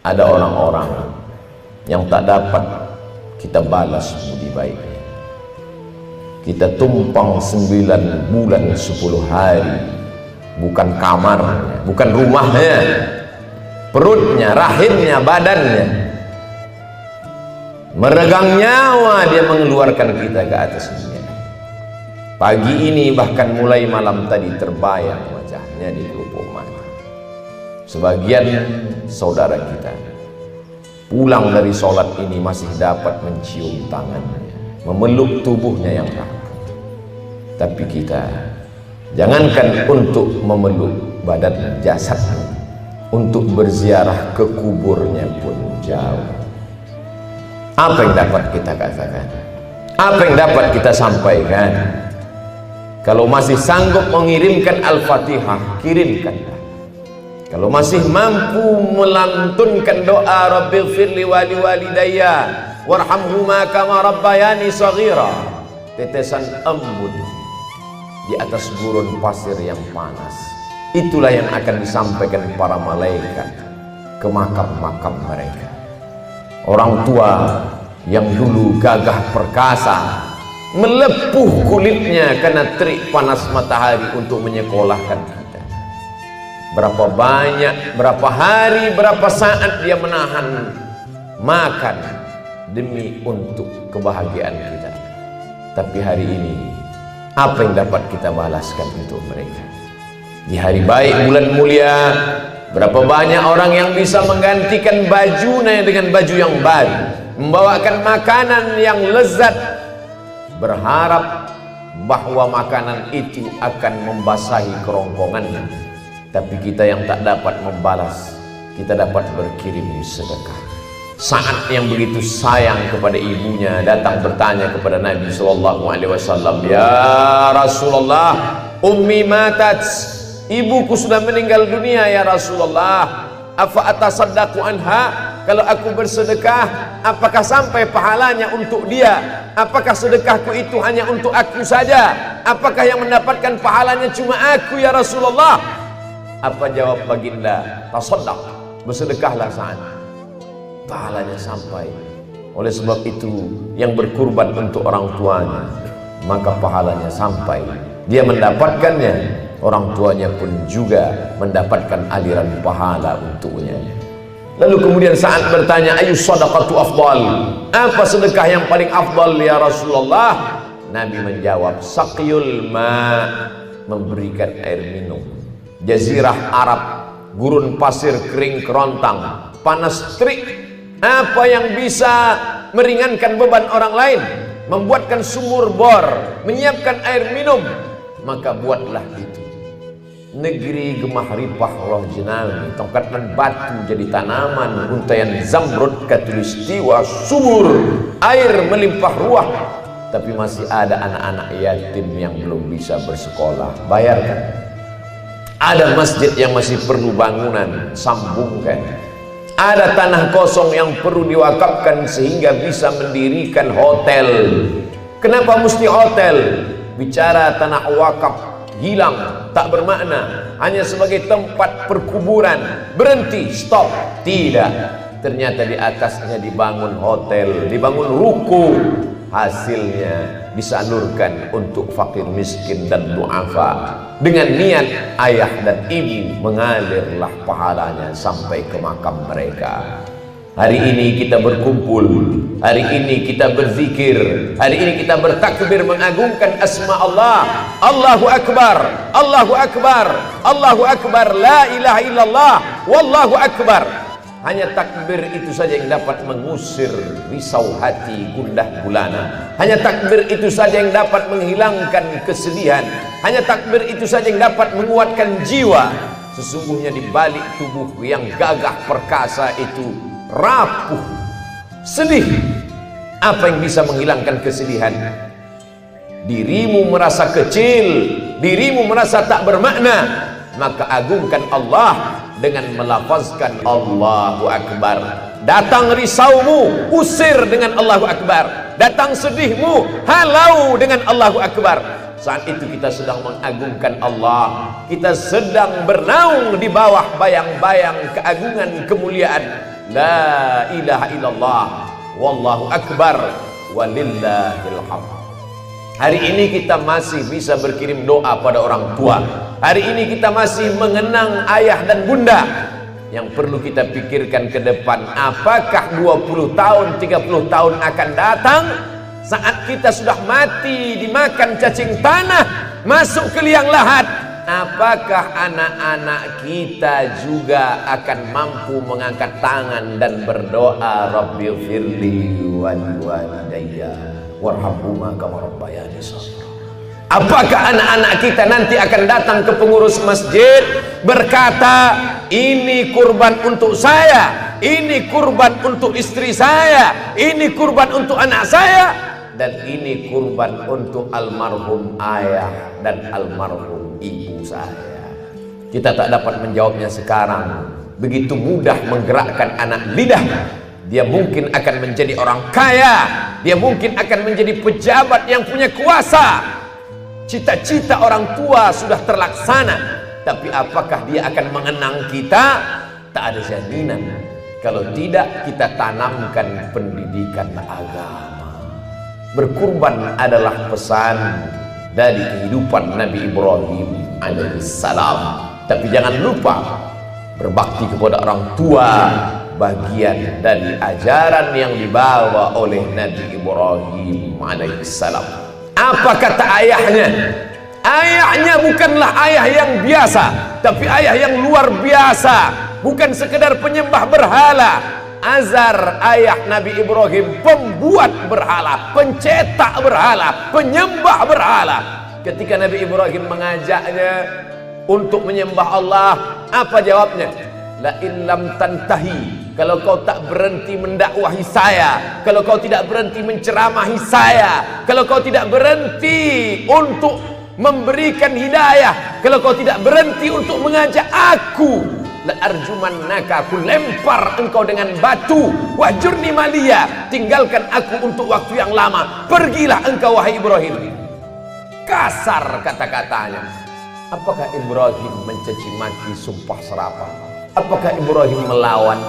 ada orang-orang yang tak dapat kita balas budi baiknya. Kita tumpang 9 bulan 10 hari, bukan kamarnya, bukan rumahnya, perutnya, rahimnya, badannya, meregang nyawa dia mengeluarkan kita ke atas dunia. Pagi ini bahkan mulai malam tadi terbayang wajahnya di pelupuk mata. Sebagian saudara kita pulang dari sholat ini masih dapat mencium tangannya, memeluk tubuhnya yang rapuh. Tapi kita jangankan untuk memeluk badan jasadnya, untuk berziarah ke kuburnya pun jauh. Apa yang dapat kita katakan? Apa yang dapat kita sampaikan? Kalau masih sanggup mengirimkan Al-Fatihah, kirimkanlah. Kalau masih mampu melantunkan doa Rabbighfirli wali walidayya warhamhuma kama rabbayani shaghira, tetesan embun di atas gurun pasir yang panas, itulah yang akan disampaikan para malaikat ke makam-makam mereka. Orang tua yang dulu gagah perkasa, melepuh kulitnya karena terik panas matahari untuk menyekolahkan kita. Berapa banyak, berapa hari, berapa saat dia menahan makan demi untuk kebahagiaan kita. Tapi hari ini apa yang dapat kita balaskan untuk mereka? Di hari baik bulan mulia, berapa banyak orang yang bisa menggantikan bajunya dengan baju yang baru, membawakan makanan yang lezat, berharap bahwa makanan itu akan membasahi kerongkongannya. Tapi kita yang tak dapat membalas, kita dapat berkirim sedekah. Saat yang begitu sayang kepada ibunya datang bertanya kepada Nabi SAW, "Ya Rasulullah, ummi matat, ibuku sudah meninggal dunia ya Rasulullah. Afa atasaddaqu anha? Kalau aku bersedekah, apakah sampai pahalanya untuk dia? Apakah sedekahku itu hanya untuk aku saja? Apakah yang mendapatkan pahalanya cuma aku ya Rasulullah?" Apa jawab baginda? Tasaddaq, bersedekahlah saat pahalanya sampai. Oleh sebab itu, yang berkurban untuk orang tuanya, maka pahalanya sampai. Dia mendapatkannya, orang tuanya pun juga mendapatkan aliran pahala untuknya. Lalu kemudian saat bertanya, ayu sadaqatu afdal, apa sedekah yang paling afdal ya Rasulullah? Nabi menjawab, saqyul ma, memberikan air minum. Jazirah Arab, gurun pasir kering kerontang, panas terik. Apa yang bisa meringankan beban orang lain? Membuatkan sumur bor, menyiapkan air minum, maka buatlah itu. Negeri gemah ripah roh jenami, tongkat dan batu jadi tanaman, untayan zamrud katulistiwa subur, air melimpah ruah. Tapi masih ada anak-anak yatim yang belum bisa bersekolah, bayarkan. Ada masjid yang masih perlu bangunan, sambungkan. Ada tanah kosong yang perlu diwakafkan sehingga bisa mendirikan hotel. Kenapa mesti hotel? Bicara tanah wakaf hilang, tak bermakna, hanya sebagai tempat perkuburan. Berhenti, stop. Tidak, ternyata di atasnya dibangun hotel, dibangun ruko. Hasilnya disalurkan untuk fakir miskin dan duafa. Dengan niat ayah dan ibu, mengalirlah pahalanya sampai ke makam mereka. Hari ini kita berkumpul, hari ini kita berzikir, hari ini kita bertakbir mengagungkan asma Allah. Allahu Akbar, Allahu Akbar, Allahu Akbar, la ilaha illallah, wallahu Akbar. Hanya takbir itu saja yang dapat mengusir risau hati gundah gulana. Hanya takbir itu saja yang dapat menghilangkan kesedihan. Hanya takbir itu saja yang dapat menguatkan jiwa. Sesungguhnya di balik tubuh yang gagah perkasa itu rapuh, sedih. Apa yang bisa menghilangkan kesedihan? Dirimu merasa kecil, dirimu merasa tak bermakna, maka agungkan Allah dengan melafazkan Allahu Akbar. Datang risaumu, usir dengan Allahu Akbar. Datang sedihmu, halau dengan Allahu Akbar. Saat itu kita sedang mengagungkan Allah, kita sedang bernaung di bawah bayang-bayang keagungan kemuliaan La ilaha illallah wallahu akbar walillahil hamd. Hari ini kita masih bisa berkirim doa pada orang tua. Hari ini kita masih mengenang ayah dan bunda. Yang perlu kita pikirkan ke depan, apakah 20 tahun, 30 tahun akan datang saat kita sudah mati dimakan cacing tanah, masuk ke liang lahat, apakah anak-anak kita juga akan mampu mengangkat tangan dan berdoa, Rabbighfirli wa liwalidayya warhamhuma kama rabbayani shaghira? Apakah anak-anak kita nanti akan datang ke pengurus masjid berkata, ini kurban untuk saya, ini kurban untuk istri saya, ini kurban untuk anak saya, dan ini kurban untuk almarhum ayah dan almarhum ibu saya? Kita tak dapat menjawabnya sekarang. Begitu mudah menggerakkan anak lidah. Dia mungkin akan menjadi orang kaya, dia mungkin akan menjadi pejabat yang punya kuasa. Cita-cita orang tua sudah terlaksana, tapi apakah dia akan mengenang kita? Tak ada jaminan. Kalau tidak, kita tanamkan pendidikan agama. Berkurban adalah pesan dari kehidupan Nabi Ibrahim alaihissalam. Tapi jangan lupa, berbakti kepada orang tua bagian dari ajaran yang dibawa oleh Nabi Ibrahim alaihissalam. Apa kata ayahnya? Ayahnya bukanlah ayah yang biasa, tapi ayah yang luar biasa. Bukan sekedar penyembah berhala. Azar ayah Nabi Ibrahim pembuat berhala, pencetak berhala, penyembah berhala. Ketika Nabi Ibrahim mengajaknya untuk menyembah Allah, apa jawabnya? La in lam tantahi, kalau kau tak berhenti mendakwahi saya, kalau kau tidak berhenti menceramahi saya, kalau kau tidak berhenti untuk memberikan hidayah, kalau kau tidak berhenti untuk mengajak aku, la arjumannaka, aku lempar engkau dengan batu. Wahjurni maliya, tinggalkan aku untuk waktu yang lama. Pergilah engkau wahai Ibrahim. Kasar kata-katanya. Apakah Ibrahim mencaci maki sumpah serapah? Apakah Ibrahim melawan?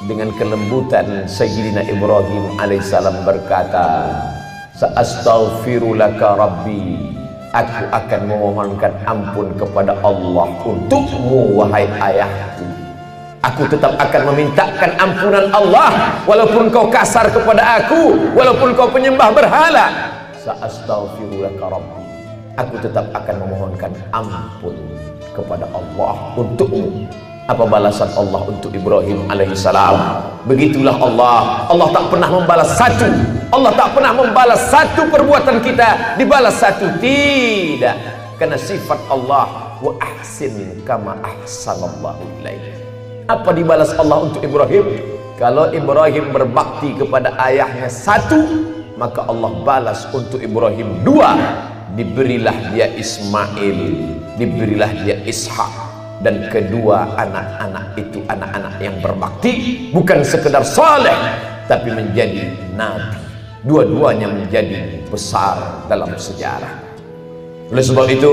Dengan kelembutan Sayyidina Ibrahim alaihissalam berkata, Sa'astaghfirulaka Rabbi, aku akan memohonkan ampun kepada Allah untukmu wahai ayahku. Aku tetap akan memintakan ampunan Allah walaupun kau kasar kepada aku, walaupun kau penyembah berhala. Sa'astaghfirulaka Rabbi, aku tetap akan memohonkan ampun kepada Allah untukmu. Apa balasan Allah untuk Ibrahim alaihissalam? Begitulah Allah. Allah tak pernah membalas satu. Allah tak pernah membalas satu perbuatan kita dibalas satu. Tidak. Karena sifat Allah, wa ahsin kama ahsanallahu ilaik. Apa dibalas Allah untuk Ibrahim? Kalau Ibrahim berbakti kepada ayahnya satu, maka Allah balas untuk Ibrahim dua. Diberilah dia Ismail, diberilah dia Ishak. Dan kedua anak-anak itu anak-anak yang berbakti, bukan sekedar saleh, tapi menjadi nabi. Dua-duanya menjadi besar dalam sejarah. Oleh sebab itu,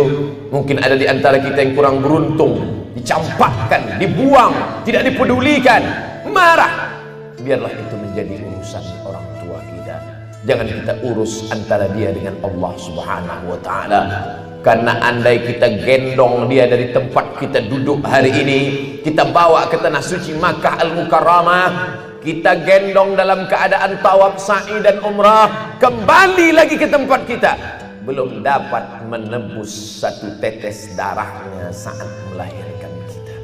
mungkin ada di antara kita yang kurang beruntung, dicampakkan, dibuang, tidak dipedulikan, marah. Biarlah itu menjadi urusan orang tua kita. Jangan kita urus antara dia dengan Allah Subhanahu wa ta'ala. Karena andai kita gendong dia dari tempat kita duduk hari ini, kita bawa ke tanah suci Makkah Al-Mukarramah, kita gendong dalam keadaan tawaf, sa'i dan umrah, kembali lagi ke tempat kita, belum dapat menebus satu tetes darahnya saat melahirkan kita,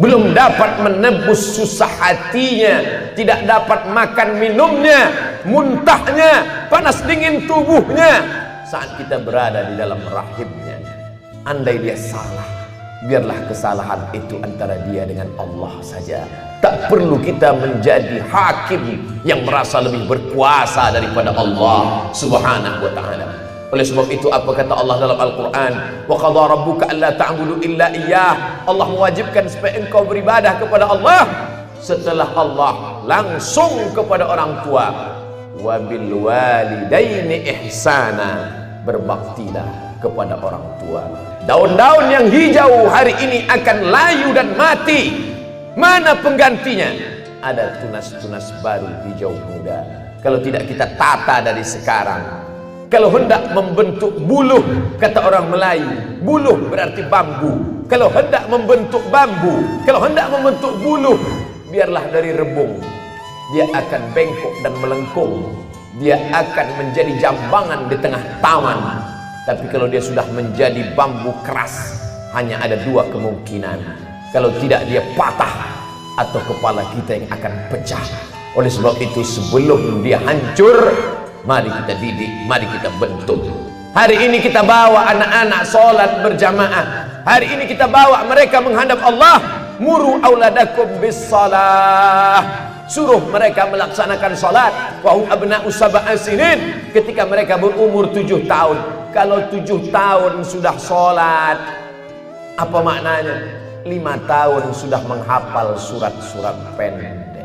belum dapat menebus susah hatinya, tidak dapat makan minumnya, muntahnya, panas dingin tubuhnya saat kita berada di dalam rahimnya. Andai dia salah, biarlah kesalahan itu antara dia dengan Allah saja. Tak perlu kita menjadi hakim yang merasa lebih berkuasa daripada Allah Subhanahu wa ta'ala. Oleh sebab itu, apa kata Allah dalam Al-Quran? Wa qadha rabbuka alla ta'budu illa iyyah. Allah mewajibkan supaya engkau beribadah kepada Allah. Setelah Allah langsung kepada orang tua. Wa bil walidaini ihsana, berbaktilah kepada orang tua. Daun-daun yang hijau hari ini akan layu dan mati. Mana penggantinya? ada tunas-tunas baru hijau muda. Kalau tidak kita tata dari sekarang. Kalau hendak membentuk buluh, kata orang Melayu, buluh berarti bambu. Kalau hendak membentuk bambu, kalau hendak membentuk buluh, biarlah dari rebung. Dia akan bengkok dan melengkung. Dia akan menjadi jambangan di tengah taman. Tapi kalau dia sudah menjadi bambu keras, hanya ada dua kemungkinan. Kalau tidak dia patah, atau kepala kita yang akan pecah. Oleh sebab itu sebelum dia hancur, mari kita didik, mari kita bentuk. Hari ini kita bawa anak-anak sholat berjamaah. Hari ini kita bawa mereka menghadap Allah. Muru auladakum bis salah. Suruh mereka melaksanakan sholat. Wahum abna'u sab'a sinin. Ketika mereka berumur 7 tahun. Kalau 7 tahun sudah sholat, apa maknanya? 5 tahun sudah menghafal surat-surat pendek.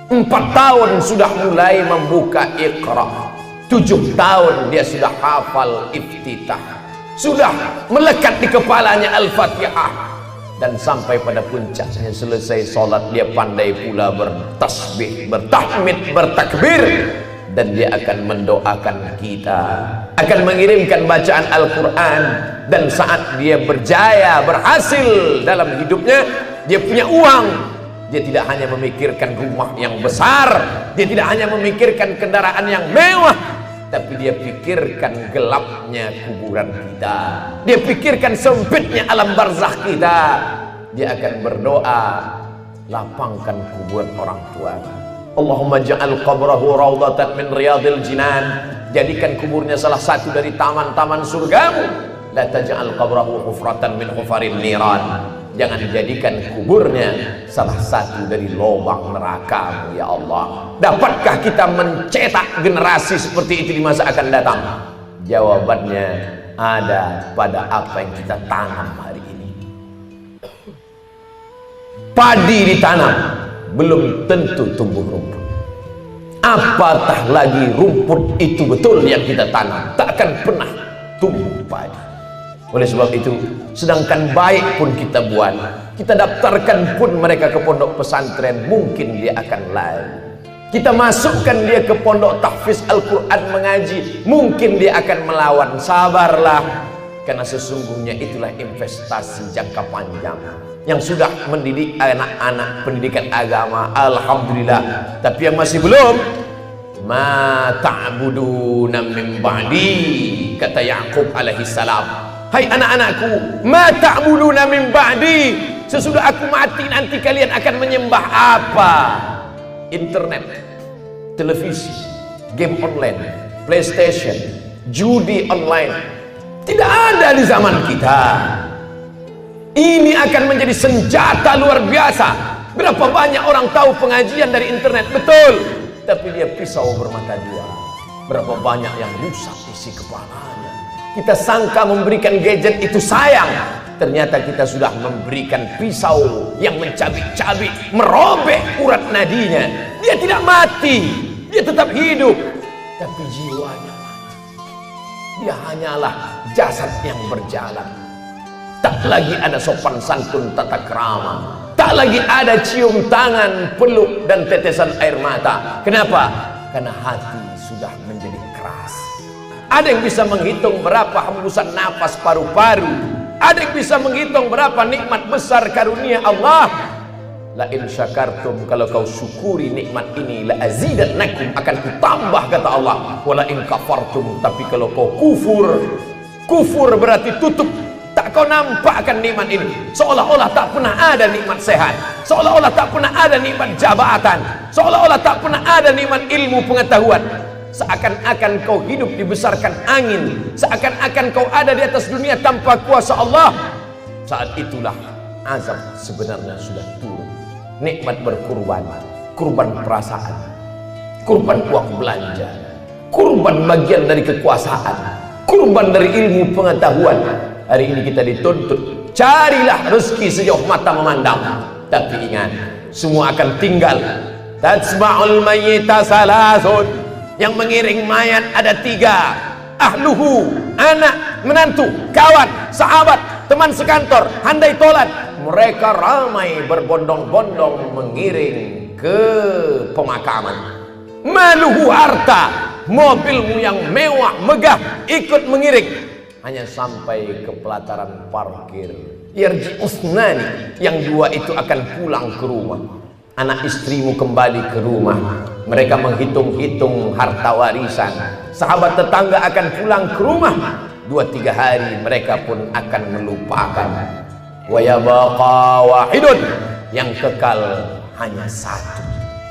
4 tahun sudah mulai membuka Iqra. 7 tahun dia sudah hafal Iftitah. Sudah melekat di kepalanya Al-Fatihah. Dan sampai pada puncaknya selesai sholat, dia pandai pula bertasbih, bertahmid, bertakbir. Dan dia akan mendoakan kita, akan mengirimkan bacaan Al-Quran. Dan saat dia berjaya, berhasil dalam hidupnya, dia punya uang, dia tidak hanya memikirkan rumah yang besar, dia tidak hanya memikirkan kendaraan yang mewah, tapi dia pikirkan gelapnya kuburan kita, dia pikirkan sempitnya alam barzakh kita. Dia akan berdoa, lapangkan kuburan orang tua. Allahumma ja'al qabrahu raudhatan min riyadil jinan. Jadikan kuburnya salah satu dari taman-taman surgamu. La taj'al qabrahu hufratan min hufarin niran. Jangan jadikan kuburnya salah satu dari lubang neraka, ya Allah. Dapatkah kita mencetak generasi seperti itu di masa akan datang? Jawabannya ada pada apa yang kita tanam hari ini. Padi ditanam, belum tentu tumbuh rumput. Apatah lagi rumput itu betul yang kita tanam, tak akan pernah tumbuh padi. Oleh sebab itu, sedangkan baik pun kita buat, kita daftarkan pun mereka ke pondok pesantren, mungkin dia akan lari. Kita masukkan dia ke pondok tahfiz Al-Quran mengaji, mungkin dia akan melawan. Sabarlah, karena sesungguhnya itulah investasi jangka panjang. Yang sudah mendidik anak-anak pendidikan agama, alhamdulillah. Tapi yang masih belum, ma ta'buduna min ba'di, kata Yaqub alaihi salam. Hai anak-anakku, ma ta'buduna min ba'di, sesudah aku mati nanti kalian akan menyembah apa? Internet, televisi, game online, PlayStation, judi online. Tidak ada di zaman kita. Ini akan menjadi senjata luar biasa. Berapa banyak orang tahu pengajian dari internet, betul, tapi dia pisau bermata dua. Berapa banyak yang rusak isi kepalanya. Kita sangka memberikan gadget itu sayang, ternyata kita sudah memberikan pisau yang mencabik-cabik, merobek urat nadinya. Dia tidak mati, dia tetap hidup, tapi jiwanya mati. Dia hanyalah jasad yang berjalan. Tak lagi ada sopan santun tata krama, tak lagi ada cium tangan, peluk dan tetesan air mata. Kenapa? Karena hati sudah menjadi keras. Ada yang bisa menghitung berapa hembusan nafas paru-paru. Ada yang bisa menghitung berapa nikmat besar karunia Allah. La in syakartum, kalau kau syukuri nikmat ini, la azidannakum, akan kutambah, kata Allah. Wala in kafartum, tapi kalau kau kufur, kufur berarti tutup. Tak kau nampakkan nikmat ini, seolah-olah tak pernah ada nikmat sehat, seolah-olah tak pernah ada nikmat jabatan, seolah-olah tak pernah ada nikmat ilmu pengetahuan. Seakan-akan kau hidup dibesarkan angin, seakan-akan kau ada di atas dunia tanpa kuasa Allah. Saat itulah azab sebenarnya sudah turun. Nikmat berkurban, kurban perasaan, kurban uang belanja, kurban bagian dari kekuasaan, kurban dari ilmu pengetahuan. Hari ini kita dituntut, carilah rezeki sejauh mata memandang. Tapi ingat, semua akan tinggal. Tatsma'ul mayyita salasun, yang mengiring mayat ada 3. Ahluhu, anak, menantu, kawan, sahabat, teman sekantor, handai tolan. Mereka ramai berbondong-bondong mengiring ke pemakaman. Maluhu harta, mobilmu yang mewah megah ikut mengiring, hanya sampai ke pelataran parkir. Yarji usnani, yang dua itu akan pulang ke rumah. Anak istrimu kembali ke rumah, mereka menghitung-hitung harta warisan. Sahabat tetangga akan pulang ke rumah, 2-3 hari mereka pun akan melupakan. Wa yabaqa wahidun, yang kekal hanya satu.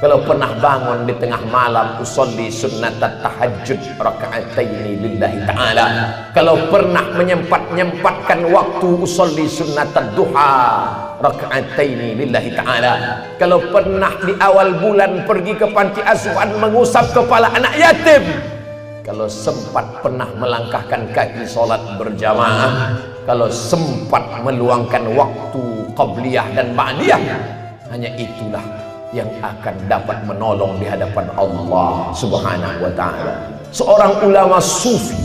Kalau pernah bangun di tengah malam, usolli sunnat tahajud raka'ataini lillahi ta'ala. Kalau pernah menyempatkan waktu, usolli sunnat duha raka'ataini lillahi ta'ala. Kalau pernah di awal bulan pergi ke panti asuhan mengusap kepala anak yatim. Kalau sempat pernah melangkahkan kaki sholat berjamaah. Kalau sempat meluangkan waktu qabliyah dan ba'diyah. Hanya itulah yang akan dapat menolong di hadapan Allah Subhanahu wa ta'ala. Seorang ulama sufi,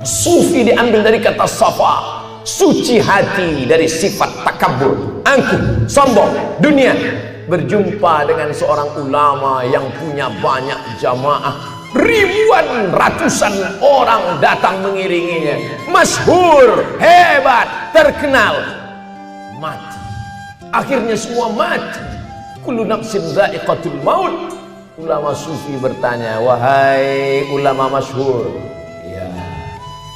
sufi diambil dari kata safa, suci hati dari sifat takabur, angkuh, sombong, dunia. Berjumpa dengan seorang ulama yang punya banyak jamaah, ribuan ratusan orang datang mengiringinya, masyhur, hebat, terkenal. Mati, akhirnya semua mati. Kullu nafsin dha'iqatul maut. Ulama sufi bertanya, wahai ulama masyhur, ya,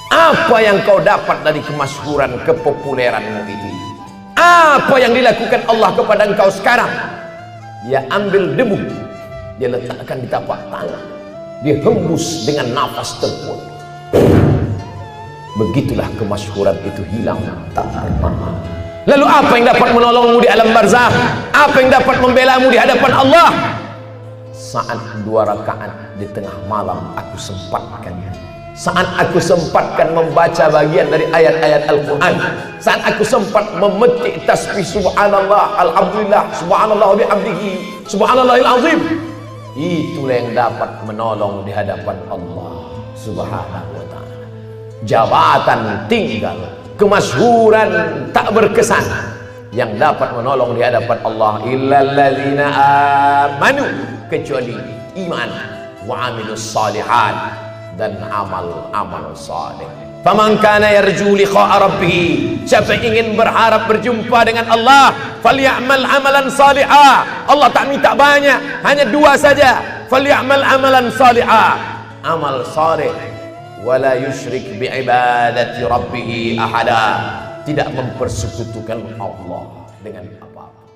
apa yang kau dapat dari kemasyhuran, kepopuleranmu itu? Apa yang dilakukan Allah kepada engkau sekarang? Dia ambil debu, dia letakkan di tapak tangan, dia hembus dengan nafas terkuat. Begitulah kemasyhuran itu hilang tak pernah. Lalu apa yang dapat menolongmu di alam barzakh? Apa yang dapat membelamu di hadapan Allah? Saat 2 rakaat di tengah malam aku sempatkan. Saat aku sempatkan membaca bagian dari ayat-ayat Al-Quran. Saat aku sempat memetik tasbih subhanallah, alhamdulillah, subhanallah bihamdihi, subhanallahil azim. Itulah yang dapat menolong di hadapan Allah Subhanahu wa ta'ala. Jabatan tinggal, kemasyhuran tak berkesan. Yang dapat menolong di hadapan Allah illalladzina amanu, kecuali iman, wa amilus salihat, dan amal-amal saleh. Faman kana yarju liqa'a rabbih, siapa yang ingin berharap berjumpa dengan Allah, falyamal amalan salihah. Allah tak minta banyak, hanya 2 saja. Falyamal amalan salihah, amal saleh, wala yusyrik bi'ibadati rabbih ahada, tidak mempersekutukan Allah dengan apa-apa.